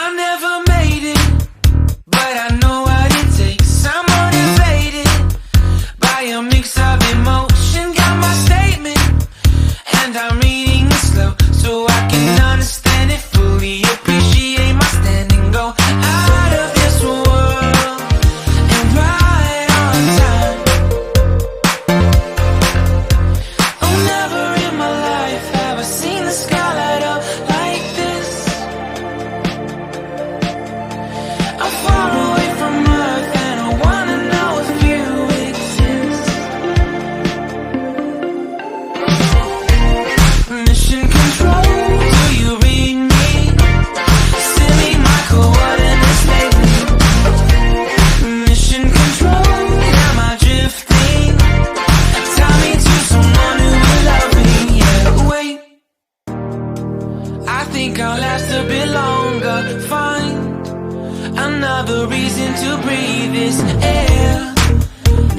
I never made it, but I know what it takes. I'm motivated by a mix of emotion. Got my statement, and I'm reading it slow so I can understand it fully. Appreciate my stand and go out of this world and right on time. Oh, never in my life have I seen the sky light up like this. I'm far away from Earth and I wanna know if you exist. Mission control, do you read me? Send me my coordinates lately. Mission control, am I drifting? Tie me to someone who will love me. Yeah, wait, I think I'll last a bit longer. Find another reason to breathe this air,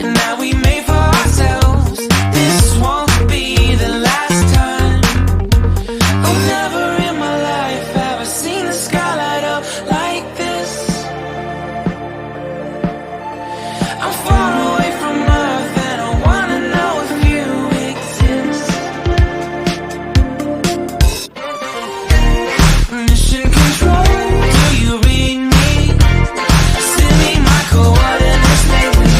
and that we made for ourselves. This won't be the last time. Oh, never in my life have I seen the sky light up like this. I'm far away from Earth and I wanna know if you exist. Mission control, do you read me? Send me my coordinates lately.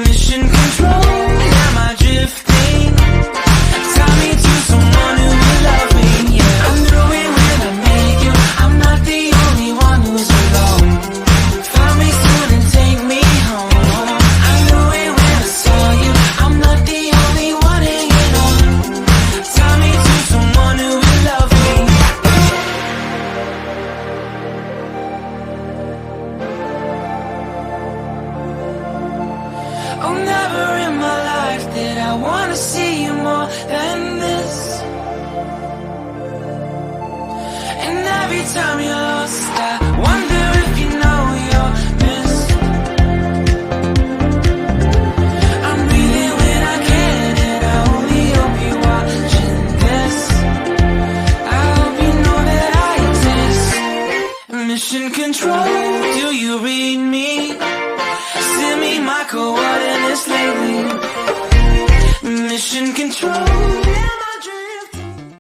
Mission control, am I drifting? Tie me to someone who will love me. Yeah, I knew it when I met you. I'm not the only one who's alone. Find me soon and take me home. I knew it when I saw you. I'm not the only one hanging on. Tie me to someone who will love me. Oh, never in my life did I wanna see you more than this. And every time you're lost, I wonder if you know you're missed. I'm breathing when I can, and I only hope you're watching this. I hope you know that I exist. Mission control, do you read me? Send me my coordinates lately. Mission control,